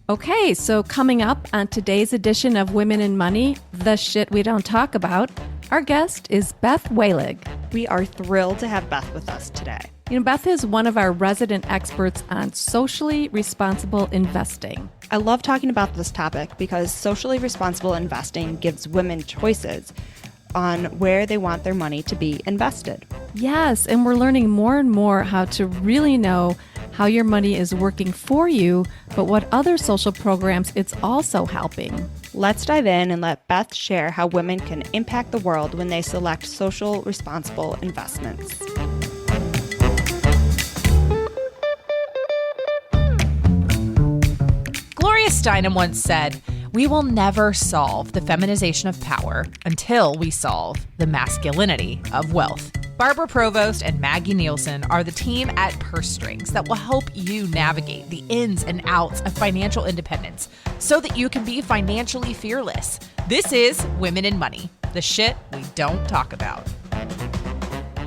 Okay, so coming up on today's edition of Women in Money, the shit we don't talk about, our guest is Beth Wahlig. We are thrilled to have Beth with us today. You know, Beth is one of our resident experts on socially responsible investing. I love talking about this topic because socially responsible investing gives women choices on where they want their money to be invested. Yes, and we're learning more and more how to really know how your money is working for you, but what other social programs it's also helping. Let's dive in and let Beth share how women can impact the world when they select social responsible investments. Gloria Steinem once said, "We will never solve the feminization of power until we solve the masculinity of wealth." Barbara Provost and Maggie Nielsen are the team at Purse Strings that will help you navigate the ins and outs of financial independence so that you can be financially fearless. This is Women in Money, the shit we don't talk about.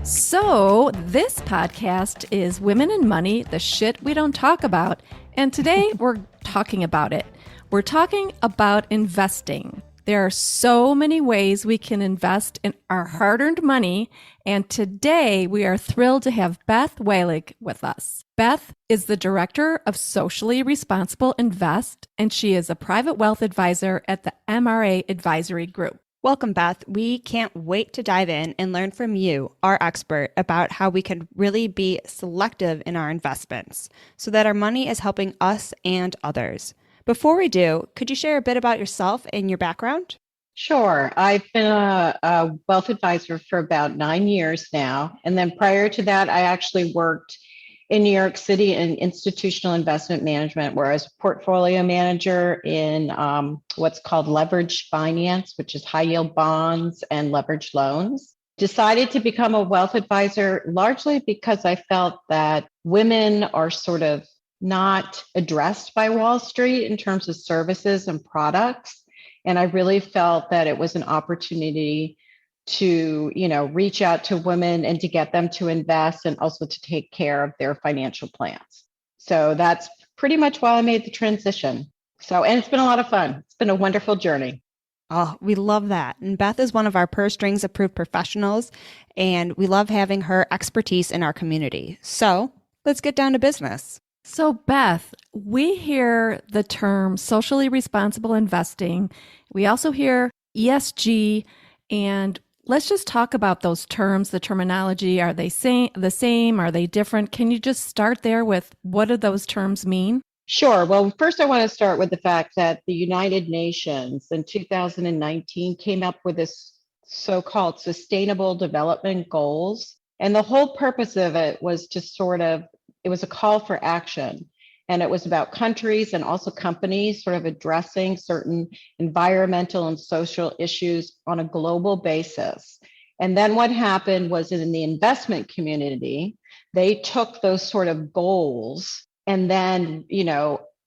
So, this podcast is Women in Money, the shit we don't talk about. And today we're talking about it. We're talking about investing. There are so many ways we can invest in our hard-earned money, and today we are thrilled to have Beth Wahlig with us. Beth is the Director of Socially Responsible Invest, and she is a private wealth advisor at the MRA Advisory Group. Welcome, Beth. We can't wait to dive in and learn from you, our expert, about how we can really be selective in our investments so that our money is helping us and others. Before we do, could you share a bit about yourself and your background? Sure. I've been a wealth advisor for about 9 years now. And then prior to that, I actually worked in New York City in institutional investment management, where I was a portfolio manager in what's called leveraged finance, which is high yield bonds and leveraged loans. Decided to become a wealth advisor largely because I felt that women are sort of not addressed by Wall Street in terms of services and products. And I really felt that it was an opportunity to, reach out to women and to get them to invest and also to take care of their financial plans. So that's pretty much why I made the transition. And it's been a lot of fun. It's been a wonderful journey. Oh, we love that. And Beth is one of our Purse Strings approved professionals, and we love having her expertise in our community. So let's get down to business. So, Beth, we hear the term socially responsible investing. We also hear ESG, and let's just talk about those terms, the terminology. Are they the same? Are they different? Can you just start there with what do those terms mean? Sure. Well, first I want to start with the fact that the United Nations in 2019 came up with this so-called Sustainable Development Goals. And the whole purpose of it was to it was a call for action. And it was about countries and also companies sort of addressing certain environmental and social issues on a global basis. And then what happened was in the investment community, they took those sort of goals and then,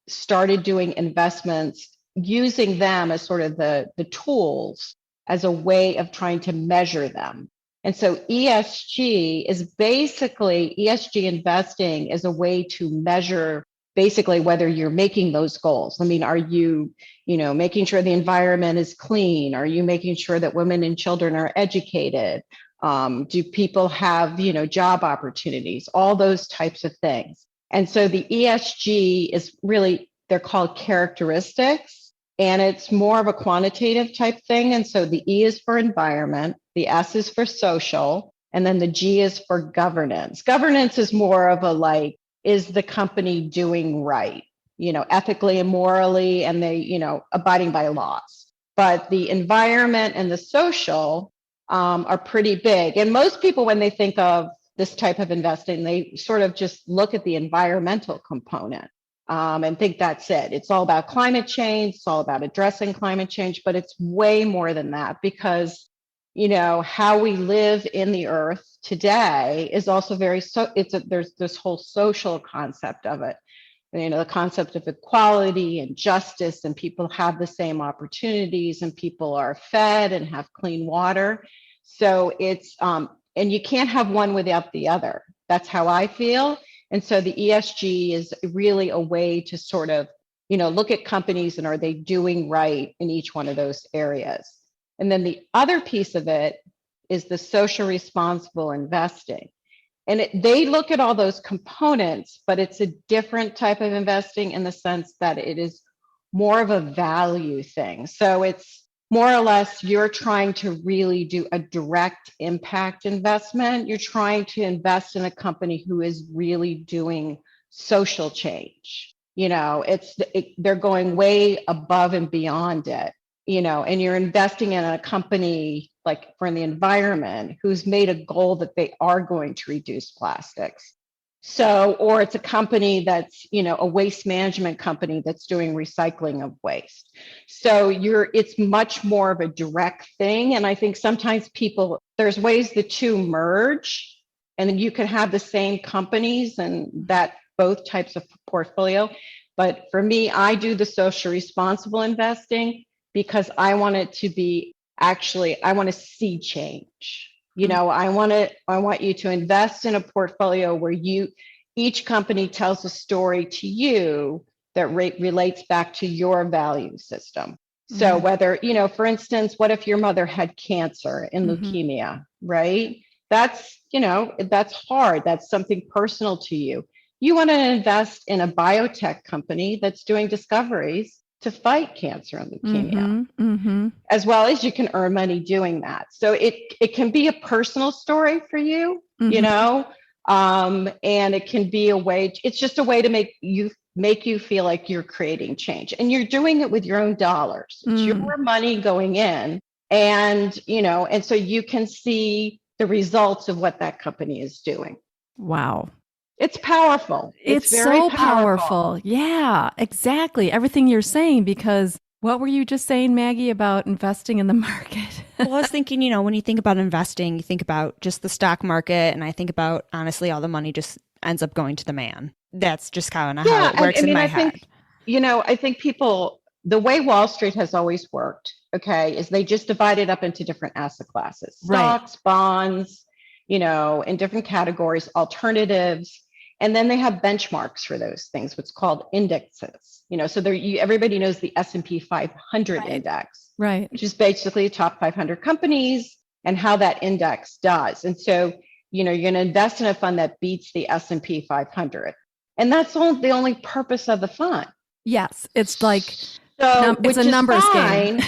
started doing investments using them as sort of the tools as a way of trying to measure them. And so ESG investing is a way to measure basically whether you're making those goals. I mean, are you, making sure the environment is clean? Are you making sure that women and children are educated? Do people have, job opportunities? All those types of things. And so the ESG is really, they're called characteristics. And it's more of a quantitative type thing. And so the E is for environment, the S is for social, and then the G is for governance. Governance is more of a is the company doing right, ethically and morally, and they, abiding by laws. But the environment and the social are pretty big. And most people, when they think of this type of investing, they sort of just look at the environmental component. And think that's it. It's all about climate change. It's all about addressing climate change, but it's way more than that because, how we live in the earth today is also there's this whole social concept of it. The concept of equality and justice, and people have the same opportunities, and people are fed and have clean water. So it's, and you can't have one without the other. That's how I feel. And so the ESG is really a way to sort of, look at companies and are they doing right in each one of those areas? And then the other piece of it is the social responsible investing. And they look at all those components, but it's a different type of investing in the sense that it is more of a value thing. So it's more or less you're trying to really do a direct impact investment. You're trying to invest in a company who is really doing social change. They're going way above and beyond it, and you're investing in a company like for the environment who's made a goal that they are going to reduce plastics. So, or it's a company that's, a waste management company that's doing recycling of waste. So it's much more of a direct thing. And I think sometimes there's ways the two merge, and then you can have the same companies and that both types of portfolio. But for me, I do the social responsible investing because I want it to be I want to see change. I want you to invest in a portfolio where each company tells a story to you that relates back to your value system. So whether, for instance, what if your mother had cancer and leukemia, right? That's hard. That's something personal to you. You want to invest in a biotech company that's doing discoveries to fight cancer and leukemia, as well as you can earn money doing that. So it can be a personal story for you, and it can be it's just a way to make you feel like you're creating change, and you're doing it with your own dollars. It's your money going in, and so you can see the results of what that company is doing. Wow. It's powerful. It's very so powerful. Yeah, exactly. Everything you're saying, because what were you just saying, Maggie, about investing in the market? Well, I was thinking, when you think about investing, you think about just the stock market. And I think about, honestly, all the money just ends up going to the man. That's just kind of how it works in my head. I think people, the way Wall Street has always worked, is they just divide it up into different asset classes, stocks, bonds, in different categories, alternatives. And then they have benchmarks for those things, what's called indexes. So everybody knows the S&P 500 index, right? Which is basically the top 500 companies and how that index does. And so, you're going to invest in a fund that beats the S&P 500, and that's the only purpose of the fund. Yes, it's like it's a numbers game.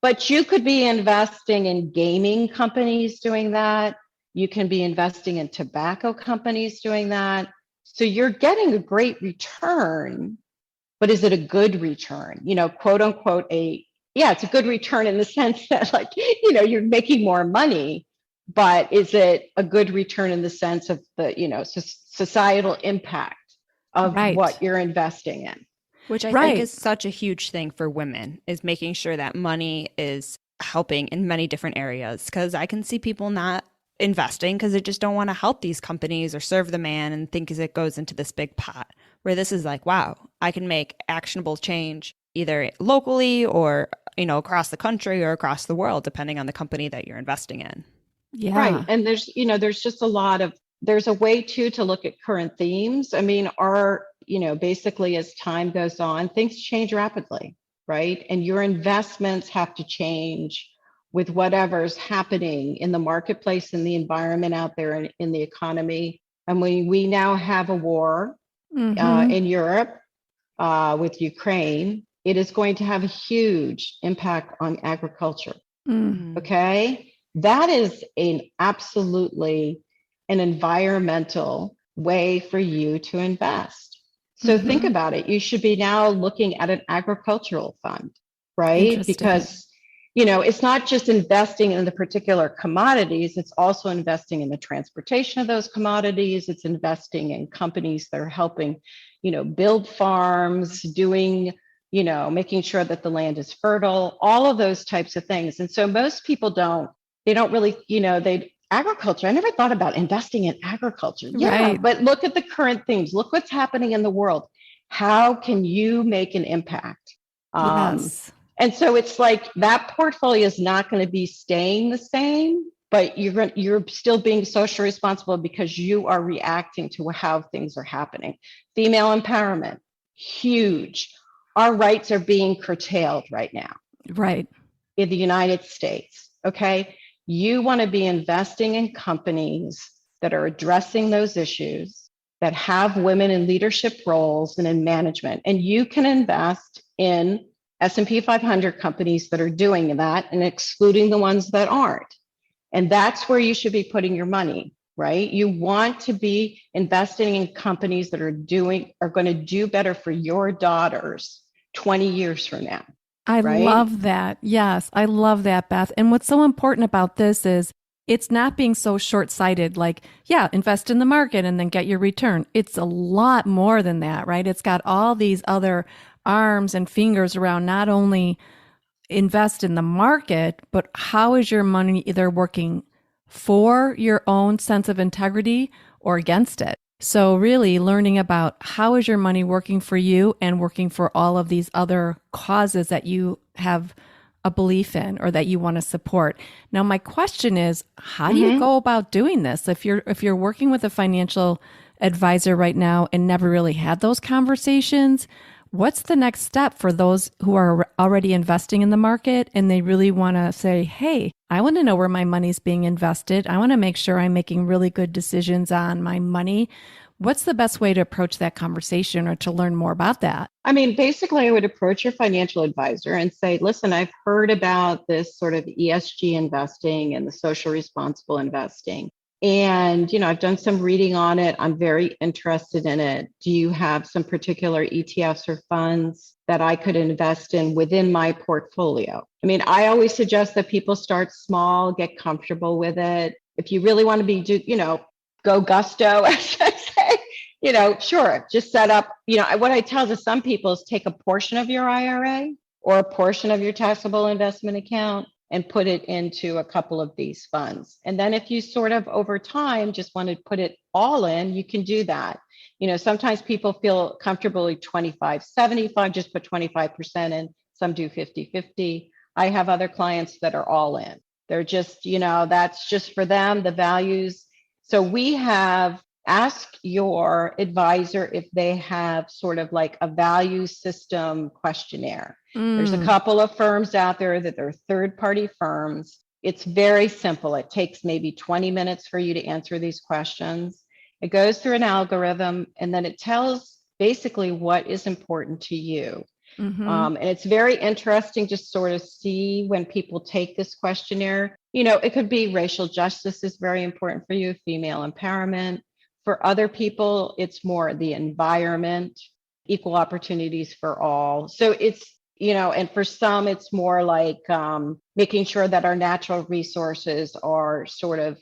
But you could be investing in gaming companies doing that. You can be investing in tobacco companies doing that. So you're getting a great return, but is it a good return? Quote unquote, it's a good return in the sense that you're making more money, but is it a good return in the sense of the, societal impact of what you're investing in? Which I think is such a huge thing for women, is making sure that money is helping in many different areas. Because I can see people not investing because they just don't want to help these companies or serve the man, and think as it goes into this big pot, where this is like, wow, I can make actionable change either locally or, across the country or across the world, depending on the company that you're investing in. Yeah. Right. And there's just there's a way to look at current themes. I mean, basically as time goes on, things change rapidly, right? And your investments have to change with whatever's happening in the marketplace, in the environment out there, in the economy. And we now have a war in Europe with Ukraine. It is going to have a huge impact on agriculture. Okay, that is absolutely an environmental way for you to invest. So think about it. You should be now looking at an agricultural fund, right? Because it's not just investing in the particular commodities, it's also investing in the transportation of those commodities. It's investing in companies that are helping, build farms, doing, making sure that the land is fertile, all of those types of things. And so most people don't really, agriculture, I never thought about investing in agriculture. Yeah, right. But look at the current things. Look what's happening in the world. How can you make an impact? Yes. And so it's like that portfolio is not going to be staying the same, but you're still being socially responsible because you are reacting to how things are happening. Female empowerment. huge. Our rights are being curtailed right now Right. in the United States. Okay. You want to be investing in companies that are addressing those issues, that have women in leadership roles and in management. And you can invest in S&P 500 companies that are doing that and excluding the ones that aren't. And that's where you should be putting your money, right? You want to be investing in companies that are going to do better for your daughters 20 years from now. I Right? love that. Yes, I love that, Beth. And what's so important about this is it's not being so short-sighted, like, yeah, invest in the market and then get your return. It's a lot more than that, right? It's got all these other arms and fingers around not only invest in the market, but how is your money either working for your own sense of integrity or against it? So really learning about how is your money working for you and working for all of these other causes that you have a belief in or that you want to support. Now, my question is, how do you go about doing this? If you're working with a financial advisor right now and never really had those conversations, what's the next step for those who are already investing in the market and they really want to say, hey, I want to know where my money's being invested. I want to make sure I'm making really good decisions on my money. What's the best way to approach that conversation or to learn more about that? I mean, basically, I would approach your financial advisor and say, listen, I've heard about this sort of ESG investing and the social responsible investing. And, I've done some reading on it. I'm very interested in it. Do you have some particular ETFs or funds that I could invest in within my portfolio? I mean, I always suggest that people start small, get comfortable with it. If you really want to go gusto, as I say, sure, just set up, what I tell to some people is take a portion of your IRA or a portion of your taxable investment account and put it into a couple of these funds. And then if you sort of over time just want to put it all in, you can do that. Sometimes people feel comfortable with 25-75, just put 25% in. Some do 50-50. I have other clients that are all in. They're just, that's just for them, the values. So we have ask your advisor if they have sort of like a value system questionnaire. There's a couple of firms out there that are third-party firms. It's very simple. It takes maybe 20 minutes for you to answer these questions. It goes through an algorithm, and then it tells basically what is important to you. And it's very interesting to sort of see when people take this questionnaire. It could be racial justice is very important for you, female empowerment. For other people, it's more the environment, equal opportunities for all. So it's, and for some, it's more like making sure that our natural resources are sort of,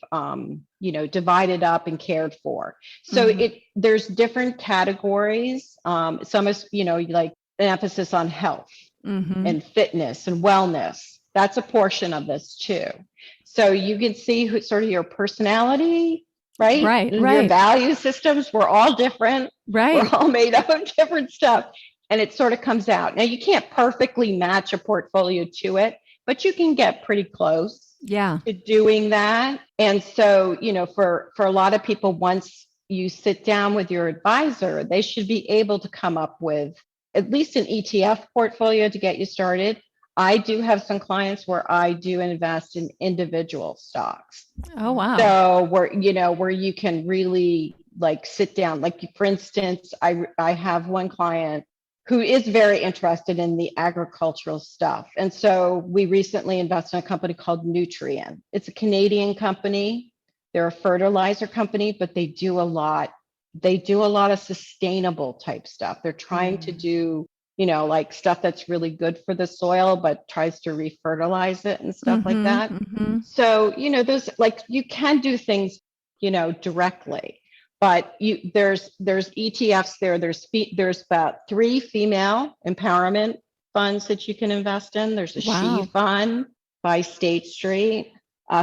divided up and cared for. So there's different categories. Some is, like an emphasis on health and fitness and wellness. That's a portion of this too. So you can see who sort of your personality, right? Your value systems, we're all different. Right. We're all made up of different stuff. And it sort of comes out. Now, you can't perfectly match a portfolio to it, but you can get pretty close to doing that. And so, for a lot of people, once you sit down with your advisor, they should be able to come up with at least an ETF portfolio to get you started. I do have some clients where I do invest in individual stocks. Oh, wow. So where you can really like sit down, like for instance, I have one client who is very interested in the agricultural stuff. And so we recently invested in a company called Nutrien. It's a Canadian company. They're a fertilizer company, but they do a lot of sustainable type stuff. They're trying to do like stuff that's really good for the soil, but tries to refertilize it and stuff like that. So, those like you can do things, directly, but there's ETFs there. There's about 3 female empowerment funds that you can invest in. There's a She Fund by State Street.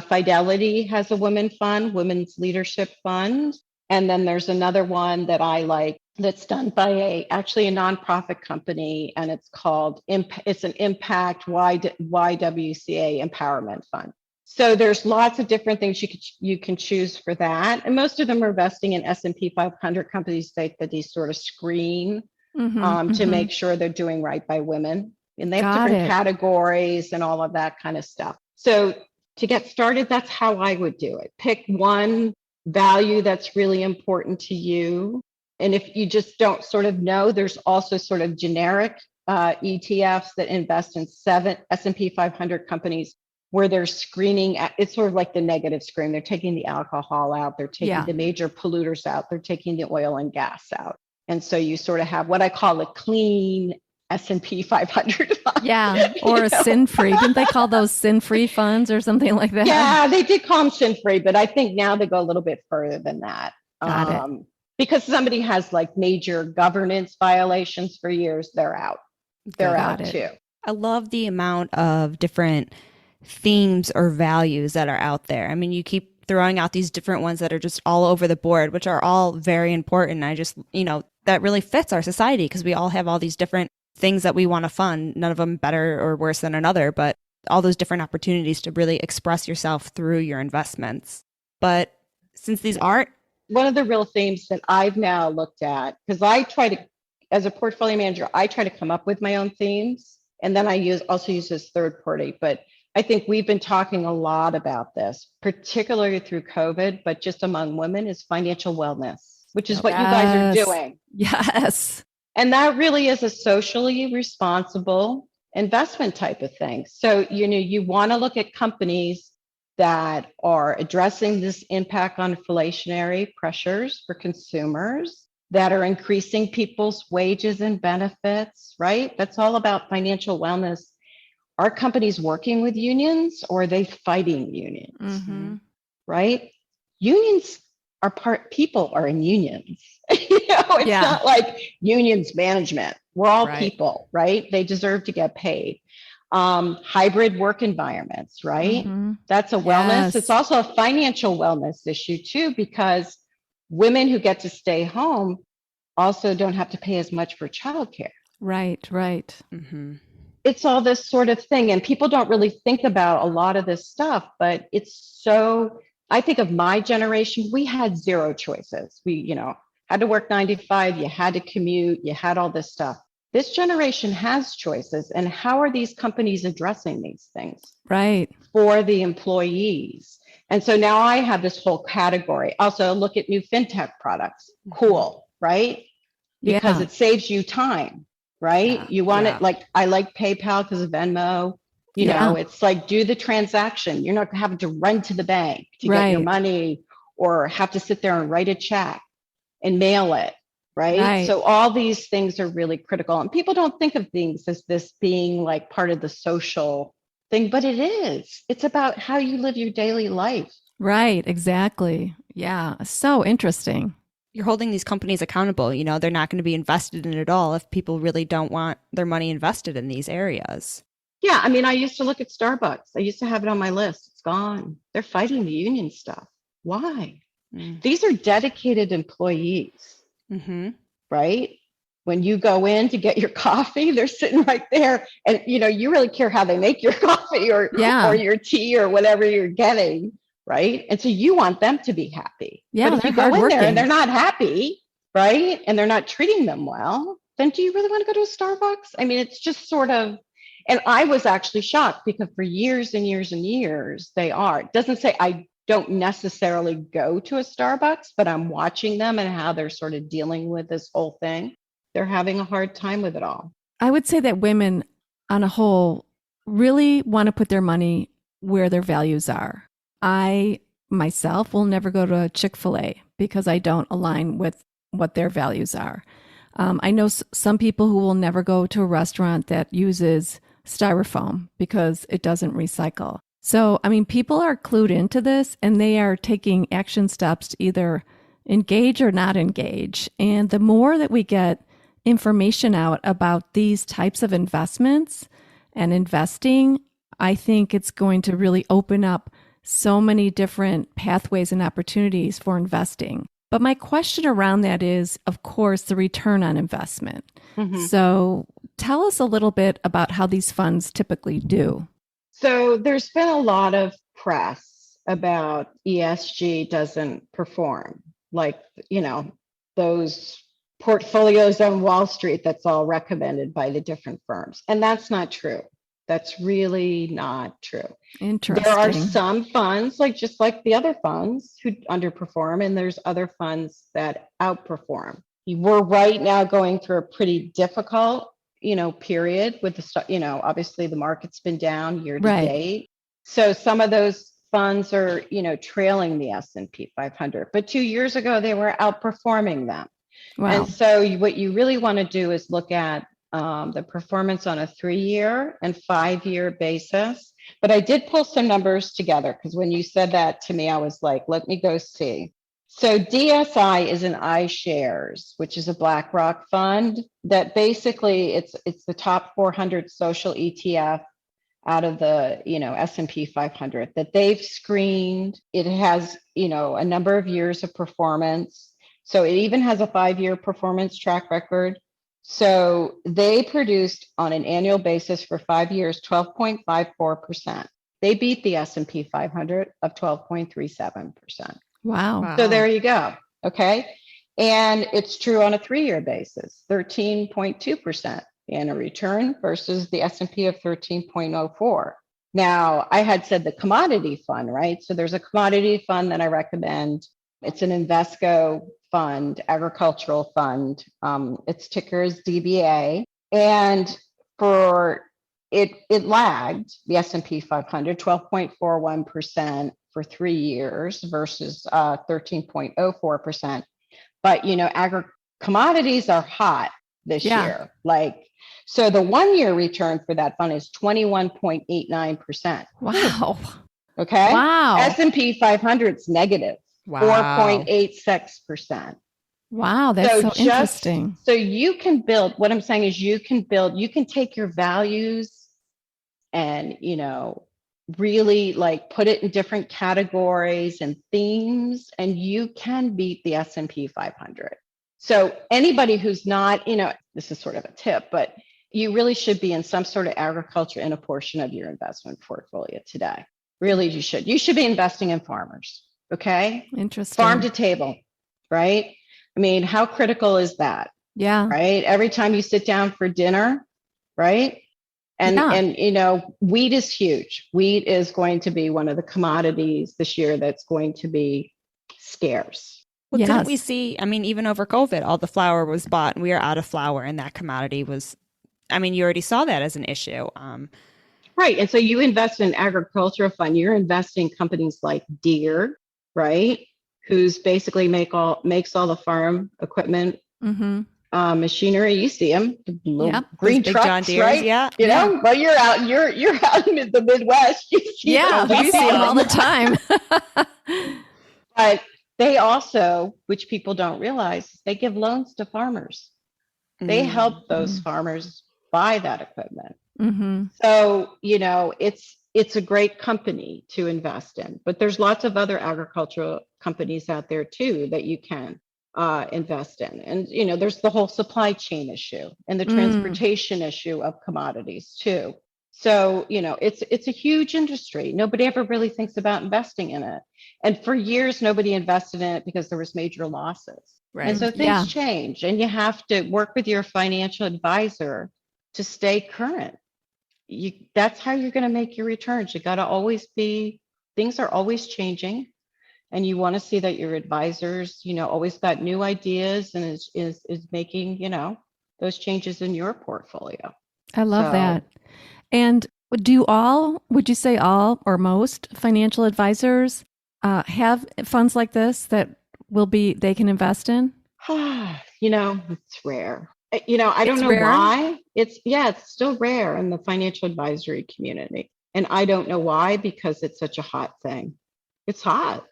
Fidelity has a women fund, Women's Leadership Fund. And then there's another one that I like that's done by actually a nonprofit company, and it's called it's an Impact YWCA Empowerment Fund. So there's lots of different things you can choose for that, and most of them are investing in S&P 500 companies that these sort of screen to make sure they're doing right by women. And they have Got different it. categories and all of that kind of stuff. So to get started, that's how I would do it. Pick one value that's really important to you. And if you just don't sort of know, there's also sort of generic ETFs that invest in 7 S&P 500 companies where they're screening. It's sort of like the negative screen. They're taking the alcohol out. They're taking the major polluters out. They're taking the oil and gas out. And so you sort of have what I call a clean S&P 500 fund. Yeah, or a sin-free. Didn't they call those sin-free funds or something like that? Yeah, they did call them sin-free, but I think now they go a little bit further than that. Got it. Because somebody has like major governance violations for years, they're out. They're out too. I love the amount of different themes or values that are out there. I mean, you keep throwing out these different ones that are just all over the board, which are all very important. I just, that really fits our society because we all have all these different things that we want to fund, none of them better or worse than another, but all those different opportunities to really express yourself through your investments. But since these aren't one of the real themes that I've now looked at, because I try to, as a portfolio manager, I try to come up with my own themes, and then I also use this third party. But I think we've been talking a lot about this, particularly through COVID, but just among women, is financial wellness, which is what you guys are doing. Yes. And that really is a socially responsible investment type of thing. So, you want to look at companies that are addressing this impact on inflationary pressures for consumers, that are increasing people's wages and benefits, right? That's all about financial wellness. Are companies working with unions or are they fighting unions? Right? Unions people are in unions. It's not like unions management. We're all people, right? They deserve to get paid. Hybrid work environments, right? That's a wellness. It's also a financial wellness issue too, because women who get to stay home also don't have to pay as much for childcare. Right. It's all this sort of thing. And people don't really think about a lot of this stuff, but I think of my generation, we had zero choices. We, had to work 9 to 5, you had to commute, you had all this stuff. This generation has choices. And how are these companies addressing these things? Right. For the employees. And so now I have this whole category. Also look at new fintech products. Cool, right? Because it saves you time, right? You want it, like, I like PayPal because of Venmo. It's like, do the transaction. You're not having to run to the bank to get your money or have to sit there and write a check and mail it, right? So all these things are really critical. And people don't think of things as this being like part of the social thing, but it is. It's about how you live your daily life. Right, exactly. Yeah, so interesting. You're holding these companies accountable. They're not going to be invested in it all if people really don't want their money invested in these areas. Yeah, I mean, I used to look at Starbucks. I used to have it on my list. It's gone. They're fighting the union stuff. Why? These are dedicated employees, right? When you go in to get your coffee, they're sitting right there. And, you really care how they make your coffee or your tea or whatever you're getting, right? And so you want them to be happy. Yeah, but if you go in there and they're not happy, right? And they're not treating them well, then do you really want to go to a Starbucks? I mean, it's just sort of, and I was actually shocked because for years and years and years, they are. It doesn't say I don't necessarily go to a Starbucks, but I'm watching them and how they're sort of dealing with this whole thing. They're having a hard time with it all. I would say that women on a whole really want to put their money where their values are. I myself will never go to a Chick-fil-A because I don't align with what their values are. I know some people who will never go to a restaurant that uses styrofoam because it doesn't recycle. So, I mean, people are clued into this and they are taking action steps to either engage or not engage. And the more that we get information out about these types of investments and investing, I think it's going to really open up so many different pathways and opportunities for investing. But my question around that is, of course, the return on investment. So tell us a little bit about how these funds typically do. So there's been a lot of press about ESG doesn't perform. Like, those portfolios on Wall Street that's all recommended by the different firms. And that's not true. That's really not true. Interesting. There are some funds, just like the other funds, who underperform, and there's other funds that outperform. We're right now going through a pretty difficult, period with obviously the market's been down year to date. So some of those funds are, trailing the S&P 500, but 2 years ago they were outperforming them. Wow. And so what you really want to do is look at the performance on a 3-year and 5-year basis. But I did pull some numbers together because when you said that to me, I was like, let me go see. So DSI is an iShares, which is a BlackRock fund that basically it's the top 400 social ETF out of the S&P 500 that they've screened. It has a number of years of performance. So it even has a 5-year performance track record. So they produced on an annual basis for 5 years 12.54%. They beat the S&P 500 of 12.37%. Wow. So there you go. Okay. And it's true on a 3-year basis, 13.2% annual return versus the S&P of 13.04. Now, I had said the commodity fund, right? So there's a commodity fund that I recommend. It's an Invesco fund, agricultural fund. Its ticker is DBA. And for it lagged the S&P 500 12.41% for 3 years versus 13.04%. But commodities are hot this year. So the 1-year return for that fund is 21.89%. Wow. Okay. Wow. S&P 500 is negative 4.86%. Wow, that's so interesting. So you can build, what I'm saying is you can take your values and, really put it in different categories and themes, and you can beat the S&P 500. So anybody who's not, this is sort of a tip, but you really should be in some sort of agriculture in a portion of your investment portfolio today. Really, you should. You should be investing in farmers. Okay. Interesting. Farm to table, right? I mean, how critical is that? Yeah. Right. Every time you sit down for dinner, right? And wheat is huge. Wheat is going to be one of the commodities this year that's going to be scarce. Well, didn't we see, even over COVID, all the flour was bought and we are out of flour, and that commodity was, you already saw that as an issue. Right. And so you invest in an agricultural fund, you're investing in companies like Deere, right? Who's basically makes all the farm equipment, machinery. You see them, the little green trucks, John Deere's, right? Yeah. Well, you're out in the Midwest. You see we see them all the time. But they also, which people don't realize, they give loans to farmers. They help those farmers buy that equipment. So, it's a great company to invest in, but there's lots of other agricultural companies out there too that you can invest in. And, there's the whole supply chain issue and the transportation issue of commodities too. So, it's a huge industry. Nobody ever really thinks about investing in it. And for years, nobody invested in it because there was major losses. Right. And so things change, and you have to work with your financial advisor to stay current. That's how you're going to make your returns. You got to things are always changing, and you want to see that your advisors, always got new ideas and is making, those changes in your portfolio. I love that. And would you say all or most financial advisors have funds like this that they can invest in? It's rare. I don't know why. It's still rare in the financial advisory community. And I don't know why, because it's such a hot thing. It's hot,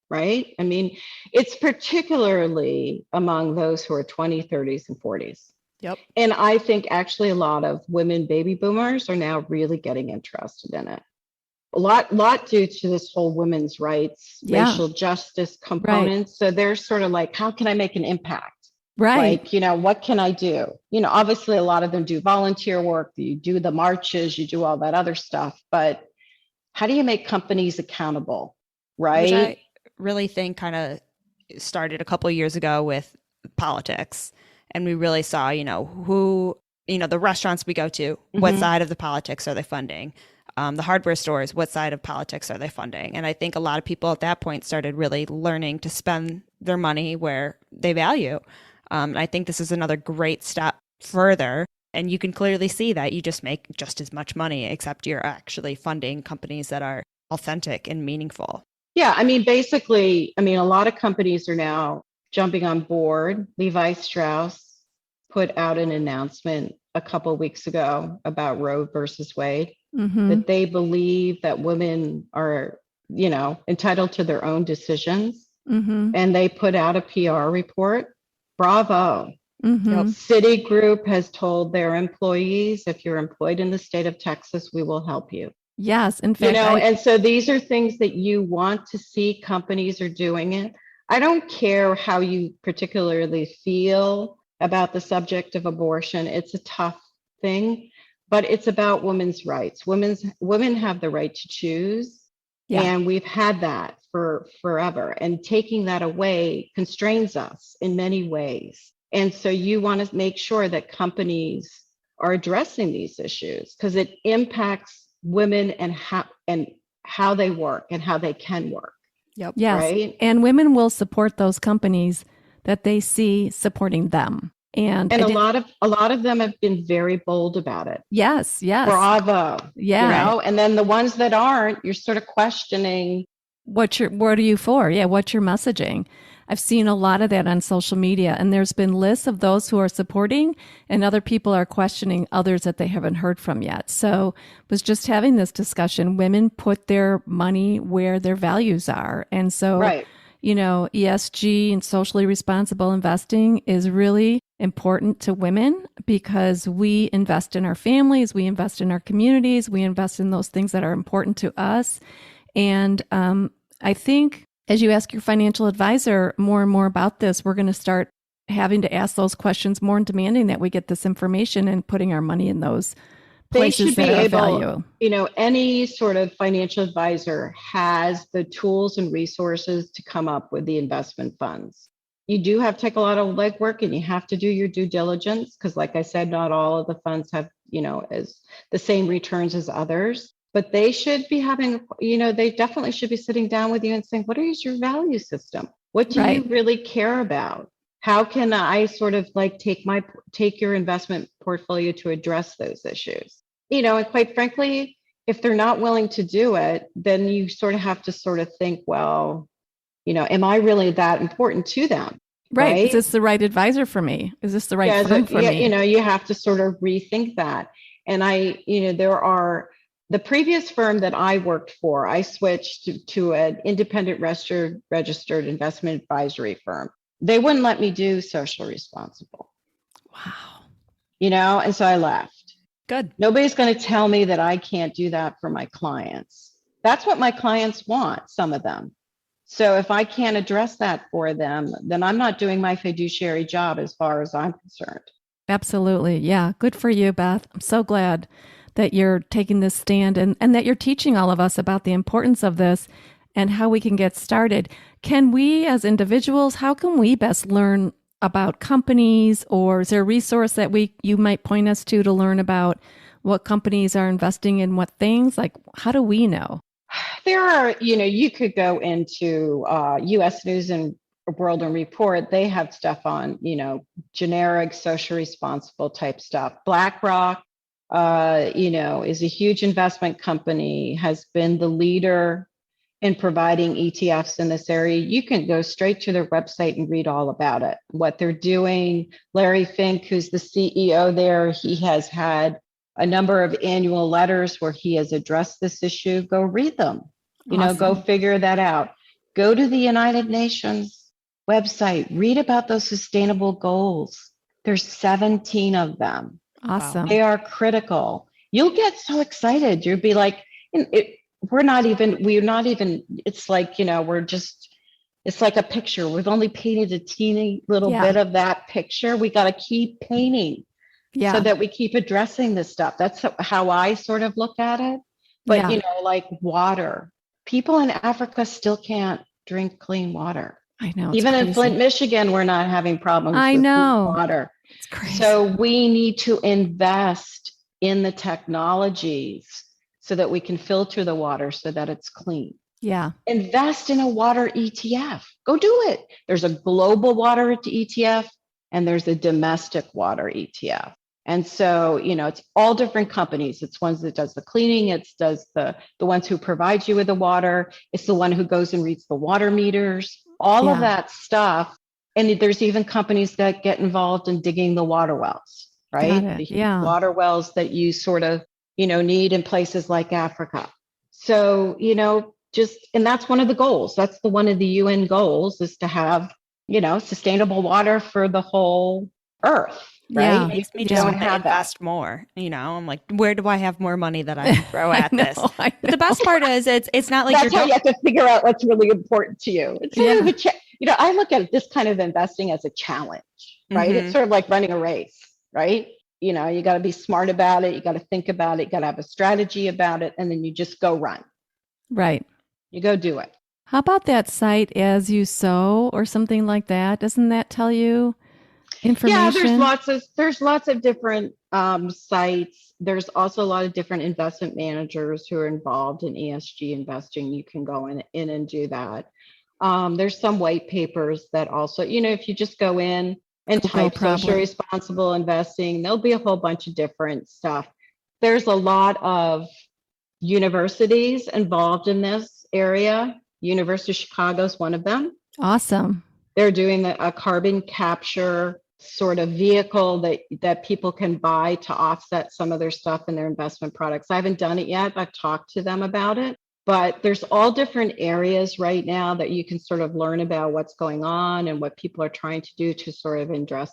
right? It's particularly among those who are 20s, 30s, and 40s. Yep. And I think actually a lot of women baby boomers are now really getting interested in it. A lot due to this whole women's rights, racial justice component. Right. So they're sort of like, how can I make an impact? Right. What can I do? Obviously a lot of them do volunteer work, you do the marches, you do all that other stuff, but how do you make companies accountable? Right. Which I really think kind of started a couple of years ago with politics. And we really saw, who, the restaurants we go to, what side of the politics are they funding? The hardware stores, what side of politics are they funding? And I think a lot of people at that point started really learning to spend their money where they value. And I think this is another great step further. And you can clearly see that you just make just as much money, except you're actually funding companies that are authentic and meaningful. Yeah, I mean, basically, a lot of companies are now jumping on board. Levi Strauss put out an announcement a couple of weeks ago about Roe versus Wade, that they believe that women are, entitled to their own decisions. And they put out a PR report. Bravo. Citigroup has told their employees, if you're employed in the state of Texas, we will help you. Yes, in fact, and so these are things that you want to see companies are doing it. I don't care how you particularly feel about the subject of abortion. It's a tough thing, but it's about women's rights. Women have the right to choose. Yeah. And we've had that for forever. And taking that away constrains us in many ways. And so you want to make sure that companies are addressing these issues because it impacts women and how they work and how they can work. Yep. Yes. Right? And women will support those companies that they see supporting them. And a lot of them have been very bold about it. Yes. Bravo. Yeah. And then the ones that aren't, you're sort of questioning. What are you for? Yeah. What's your messaging? I've seen a lot of that on social media, and there's been lists of those who are supporting and other people are questioning others that they haven't heard from yet. So was just having this discussion. Women put their money where their values are. And so, right. ESG and socially responsible investing is really important to women because we invest in our families, we invest in our communities, we invest in those things that are important to us. And I think as you ask your financial advisor more and more about this, we're going to start having to ask those questions more and demanding that we get this information and putting our money in those places that are value. Any sort of financial advisor has the tools and resources to come up with the investment funds. You do have to take a lot of legwork and you have to do your due diligence because, like I said, not all of the funds have, as the same returns as others. But they should be having, they definitely should be sitting down with you and saying, what is your value system? What do you really care about? How can I sort of like take your investment portfolio to address those issues? And quite frankly, if they're not willing to do it, then you sort of have to sort of think, well, am I really that important to them? Right. Is this the right advisor for me? Is this the right firm for me? You have to sort of rethink that. And the previous firm that I worked for, I switched to an independent registered investment advisory firm. They wouldn't let me do socially responsible. Wow. And so I left. Good. Nobody's going to tell me that I can't do that for my clients. That's what my clients want, some of them. So if I can't address that for them, then I'm not doing my fiduciary job as far as I'm concerned. Absolutely. Yeah. Good for you, Beth. I'm so glad that you're taking this stand and that you're teaching all of us about the importance of this and how we can get started. Can we as individuals, how can we best learn about companies, or is there a resource that you might point us to learn about what companies are investing in what things? Like, how do we know? There are, you could go into U.S. News and World and Report. They have stuff on, generic, social responsible type stuff. BlackRock, is a huge investment company, has been the leader in providing ETFs in this area. You can go straight to their website and read all about it, what they're doing. Larry Fink, who's the CEO there, he has had a number of annual letters where he has addressed this issue. Go read them, Awesome. Go figure that out. Go to the United Nations website, read about those sustainable goals. There's 17 of them. Awesome. They are critical. You'll get so excited. You'll be like, we're not even, it's like, it's like a picture. We've only painted a teeny little bit of that picture. We got to keep painting so that we keep addressing this stuff. That's how I sort of look at it. But, like water, people in Africa still can't drink clean water. I know. Even crazy. in Flint, Michigan, we're not having problems with know. water. It's crazy. So we need to invest in the technologies so that we can filter the water so that it's clean. Yeah. Invest in a water ETF. Go do it. There's a global water ETF and there's a domestic water ETF. And so, it's all different companies. It's ones that does the cleaning. It does the ones who provide you with the water. It's the one who goes and reads the water meters, all of that stuff. And there's even companies that get involved in digging the water wells, right? The water wells that you sort of, need in places like Africa. So, and that's one of the goals. That's one of the UN goals, is to have, sustainable water for the whole earth. Right. Yeah. It makes me just want to invest more. I'm like, where do I have more money that I can throw at this? But the best part is it's not like that's why you have to figure out what's really important to you. It's sort of I look at this kind of investing as a challenge, right? It's sort of like running a race, right? You got to be smart about it. You got to think about it. You got to have a strategy about it. And then you just go run. Right. You go do it. How about that site As You Sow or something like that? Doesn't that tell you information? Yeah, there's lots of different sites. There's also a lot of different investment managers who are involved in ESG investing. You can go in and do that. There's some white papers that also, if you just go in and type social responsible investing, there'll be a whole bunch of different stuff. There's a lot of universities involved in this area. University of Chicago is one of them. Awesome. They're doing a carbon capture sort of vehicle that people can buy to offset some of their stuff in their investment products. I haven't done it yet. I've talked to them about it, but there's all different areas right now that you can sort of learn about what's going on and what people are trying to do to sort of address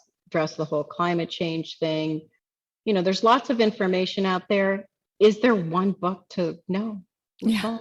the whole climate change thing. There's lots of information out there. Is there one book to know? Yeah.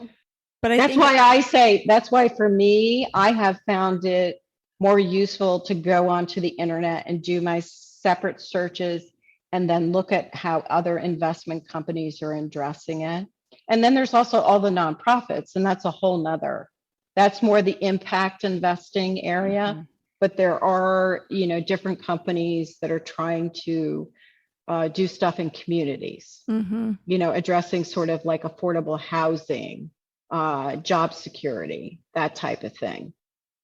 But that's why for me, I have found it more useful to go onto the internet and do my separate searches and then look at how other investment companies are addressing it. And then there's also all the nonprofits, and that's a whole nother, that's more the impact investing area. Mm-hmm. But there are, different companies that are trying to do stuff in communities, addressing sort of like affordable housing, job security, that type of thing.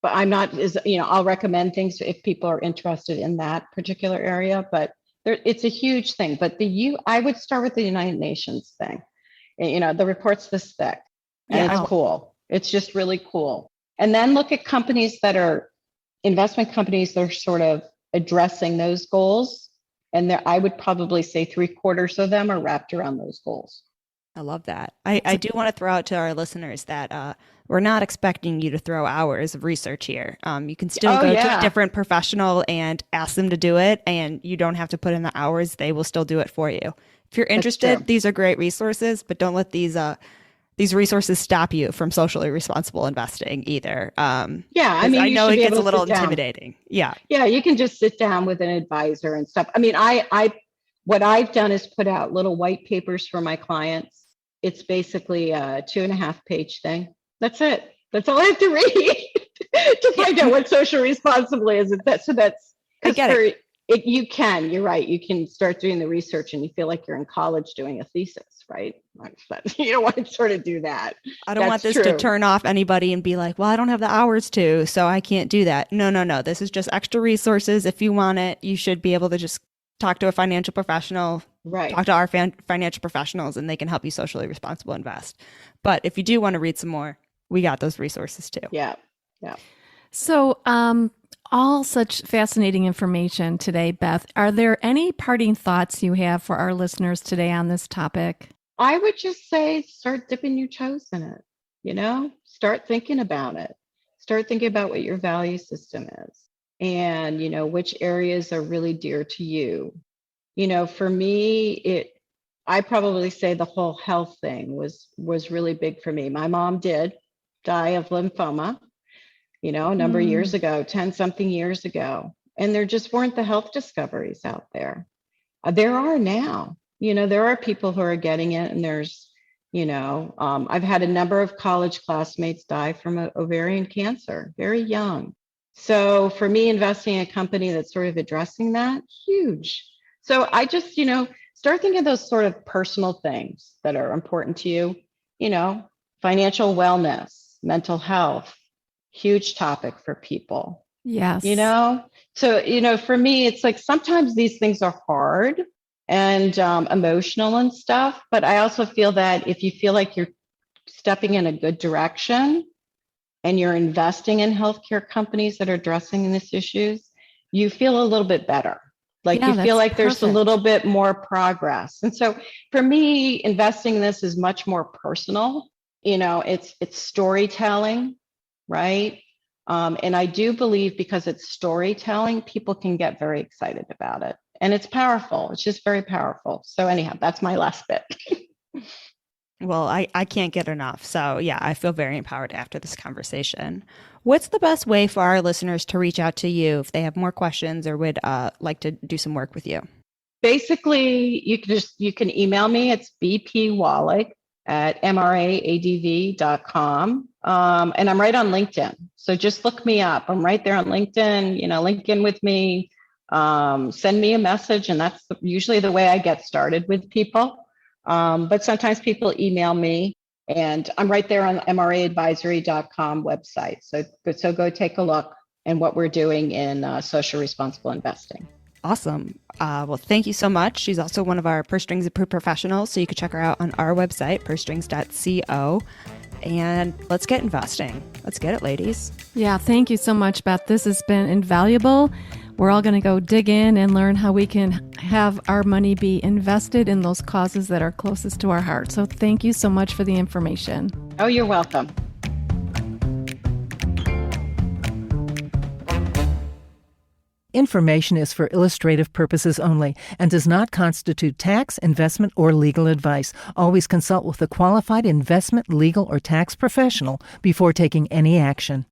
But I'm not, I'll recommend things if people are interested in that particular area, but it's a huge thing. But I would start with the United Nations thing. The report's this thick, and it's cool. It's just really cool. And then look at companies that are investment companies that are sort of addressing those goals. And I would probably say 3/4 of them are wrapped around those goals. I love that. I do want to throw out to our listeners that we're not expecting you to throw hours of research here. You can still go to a different professional and ask them to do it, and you don't have to put in the hours. They will still do it for you. If you're interested, these are great resources, but don't let these resources stop you from socially responsible investing either. I know it gets a little intimidating. Yeah, you can just sit down with an advisor and stuff. I mean, what I've done is put out little white papers for my clients. It's basically a 2.5-page thing. That's it. That's all I have to read to find out what social responsible is. I get it. You're right. You can start doing the research and you feel like you're in college doing a thesis, right? You don't want to sort of do that. I don't want this to turn off anybody and be like, well, I don't have the hours to, so I can't do that. No. This is just extra resources. If you want it, you should be able to just talk to a financial professional, right? Talk to our financial professionals, and they can help you socially responsible invest. But if you do want to read some more, we got those resources too. Yeah. So, all such fascinating information today, Beth. Are there any parting thoughts you have for our listeners today on this topic? I would just say, start dipping your toes in it. Start thinking about it. Start thinking about what your value system is. And, which areas are really dear to you. For me, I probably say the whole health thing was really big for me. My mom did die of lymphoma, a number of years ago, 10-something years ago. And there just weren't the health discoveries out there. There are now, there are people who are getting it. And there's, I've had a number of college classmates die from ovarian cancer, very young. So for me, investing in a company that's sort of addressing that, huge. So I just, start thinking of those sort of personal things that are important to you, you know, financial wellness, mental health, huge topic for people, you Yes. know? So, for me, it's like sometimes these things are hard and emotional and stuff, but I also feel that if you feel like you're stepping in a good direction, and you're investing in healthcare companies that are addressing these issues, you feel a little bit better. Like Yeah, you feel that's like there's a perfect. little bit more progress. And so for me, investing in this is much more personal. It's storytelling, right? And I do believe because it's storytelling, people can get very excited about it. And it's powerful. It's just very powerful. So anyhow, that's my last bit. Well, I can't get enough. So, yeah, I feel very empowered after this conversation. What's the best way for our listeners to reach out to you if they have more questions or would like to do some work with you? Basically, you can email me. It's bpwallig at mraadv.com. And I'm right on LinkedIn. So just look me up. I'm right there on LinkedIn, link in with me, send me a message. And that's usually the way I get started with people. But sometimes people email me and I'm right there on the mraadvisory.com website. So go take a look and what we're doing in social responsible investing. Awesome. Well, thank you so much. She's also one of our Purse Strings Approved professionals. So you can check her out on our website, pursestrings.co. And let's get investing. Let's get it, ladies. Yeah, thank you so much, Beth. This has been invaluable. We're all going to go dig in and learn how we can have our money be invested in those causes that are closest to our heart. So thank you so much for the information. Oh, you're welcome. Information is for illustrative purposes only and does not constitute tax, investment, or legal advice. Always consult with a qualified investment, legal, or tax professional before taking any action.